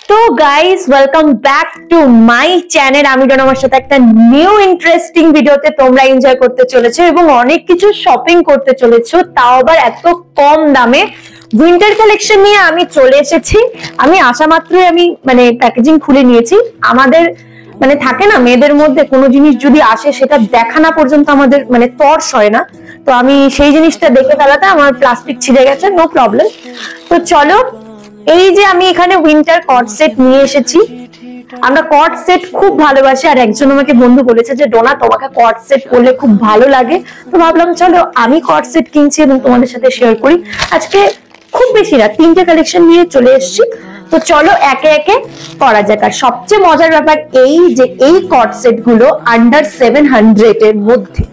তো guys welcome back to my channel. আমি আমার সাথে একটা নিউ ইন্টারেস্টিং ভিডিওতে তোমরা এনজয় করতে চলেছো এবং অনেক কিছু শপিং করতে চলেছো, তাও আবার এত কম দামে। উইন্টার কালেকশন নিয়ে আমি চলে এসেছি। আমি আসা মাত্রই আমি প্যাকেজিং খুলে নিয়েছি। আমাদের থাকে না, মেয়েদের মধ্যে কোনো জিনিস যদি আসে সেটা দেখা না পর্যন্ত আমাদের তর্স হয় না। তো আমি সেই জিনিসটা দেখে ফেলাতে আমার প্লাস্টিক ছিঁড়ে গেছে, নো প্রবলেম। তো চলো, এই যে আমি এখানে উইন্টার কট সেট নিয়ে এসেছি। আমরা কট সেট খুব ভালোবাসি, আর একজন আমাকে বন্ধু বলেছে যে ডোনা তোমাকে কট সেট পরলে খুব ভালো লাগে। তো ভাবলাম চলো আমি কট সেট কিনছি এবং তোমাদের সাথে শেয়ার করি। আজকে খুব বেশি না, 3টে কালেকশন নিয়ে চলে এসেছি। তো চলো একে একে করা যাক। আর সবচেয়ে মজার ব্যাপার এই যে এই কট সেট গুলো আন্ডার 700 এর মধ্যে।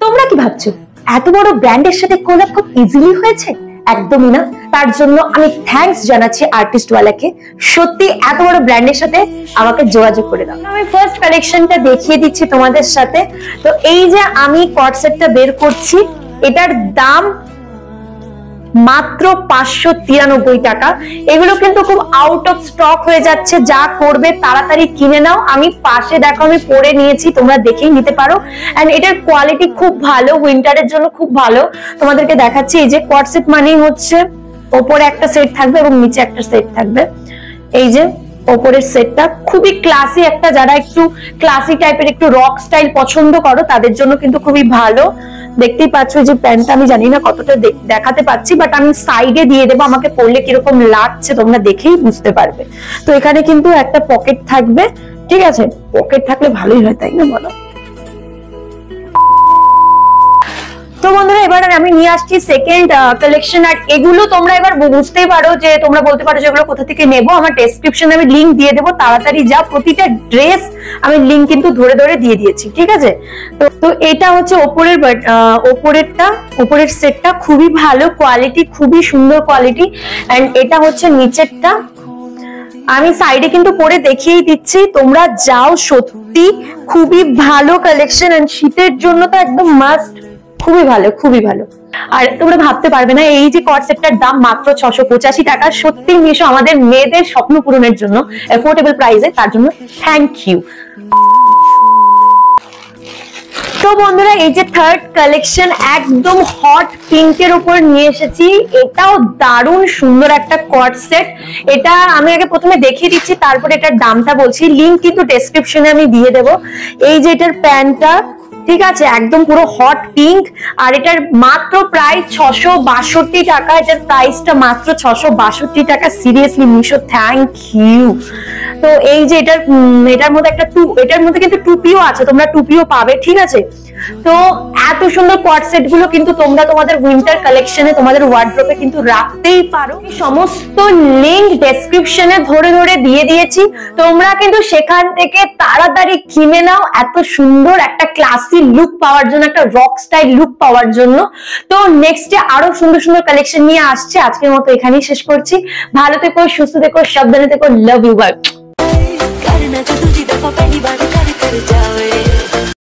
তোমরা কি ভাবছো এত বড় ব্র্যান্ডের সাথে কোলাব খুব ইজিলি হয়েছে? একদমই না। তার জন্য আমি থ্যাঙ্কস জানাচ্ছি আর্টিস্টওয়ালাকে। সত্যি এত বড় ব্র্যান্ডের সাথে আমাকে যোগাযোগ করে দাও। আমি ফার্স্ট কালেকশনটা দেখিয়ে দিচ্ছি তোমাদের সাথে। তো এই যে আমি কট সেটটা বের করছি, এটার দাম মাত্র 593 টাকা। এগুলো কিন্তু খুব আউট অফ স্টক হয়ে যাচ্ছে, যা করবে তাড়াতাড়ি কিনে নাও। আমি পাশে দেখো আমি পরে নিয়েছি, তোমরা দেখেই নিতে পারো। এন্ড এটার কোয়ালিটি খুব ভালো, উইন্টারের জন্য খুব ভালো। তোমাদেরকে দেখাচ্ছি, এই যে কোয়াড সেট মানেই হচ্ছে ওপরে একটা সেট থাকবে এবং নিচে একটা সেট থাকবে। এই যে ওপরের সেটটা খুবই ক্লাসি একটা, যারা একটু ক্লাসি টাইপের একটু রক স্টাইল পছন্দ করো তাদের জন্য কিন্তু খুবই ভালো। দেখতেই পাচ্ছ যে প্যান্টটা আমি জানি না কতটা দেখাতে পাচ্ছি, বাট আমি সাইডে দিয়ে দেবো, আমাকে পরলে কিরকম লাগছে তোমরা দেখেই বুঝতে পারবে। তো এখানে কিন্তু একটা পকেট থাকবে, ঠিক আছে? পকেট থাকলে ভালোই হয়, তাই না বলো? তো বন্ধুরা, এবার আমি নিয়ে আসছি সেকেন্ড কালেকশন। আর এগুলো তোমরা এবার বুঝতেই পারো যে তোমরা বলতে পারো যে এগুলো কোথা থেকে নেবো। আমার ডেসক্রিপশনে আমি লিঙ্ক দিয়ে দেবো, তাড়াতাড়ি যা। প্রতিটা ড্রেস আমি লিঙ্ক কিন্তু ধরে ধরে দিয়ে দিয়েছি, ঠিক আছে? তো এটা হচ্ছে ওপরের সেটটা খুবই ভালো কোয়ালিটি, খুবই সুন্দর কোয়ালিটি। এন্ড এটা হচ্ছে নিচেরটা। আমি সাইডে কিন্তু পরে দেখিয়েই দিচ্ছি, তোমরা যাও। সত্যি খুবই ভালো কালেকশন, এন্ড শীতের জন্য তো একদম মাস্ট। খুবই ভালো, খুবই ভালো। আর তোমরা ভাবতে পারবে না, এই যে কট সেটটার দাম মাত্র 685 টাকা। সত্যি মিশো আমাদের মেয়েদের স্বপ্ন পূরণের জন্য অ্যাফোর্ডেবল প্রাইসে, তার জন্য থ্যাংক ইউ। তো বন্ধুরা, এই যে থার্ড কালেকশন একদম হট পিঙ্কের উপর নিয়ে এসেছি। এটাও দারুণ সুন্দর একটা কট সেট। এটা আমি আগে প্রথমে দেখিয়ে দিচ্ছি, তারপরে এটার দামটা বলছি। লিঙ্ক কিন্তু ডেসক্রিপশনে আমি দিয়ে দেবো। এই যে এটার প্যান্টটা, ঠিক আছে, একদম পুরো হট পিঙ্ক। আর এটার মাত্র প্রায় 662 টাকা। এটার প্রাইসটা মাত্র 662 টাকা। Seriously Meesho, thank you. তো এই যে এটার মধ্যে এটার মধ্যে কিন্তু টুপিও আছে, তোমরা টুপিও পাবে, ঠিক আছে? তো এত সুন্দর কট সেট গুলো কিন্তু তোমরা তোমাদের উইন্টার কালেকশনে তোমাদের ওয়ার্ড্রোবে কিন্তু রাখতেই পারো। সমস্ত লিঙ্ক ডেসক্রিপশনে ধরে ধরে দিয়ে দিয়েছি, তোমরা কিন্তু সেখান থেকে তাড়াতাড়ি কিনে নাও। এত সুন্দর একটা ক্লাসি লুক পাওয়ার জন্য, একটা রক স্টাইল লুক পাওয়ার জন্য। তো নেক্সটে আরো সুন্দর সুন্দর কালেকশন নিয়ে আসছে। আজকের মতো এখানেই শেষ করছি। ভালো থেকো, সুস্থ থেকো, সাবধানে থেকো। Love you, by.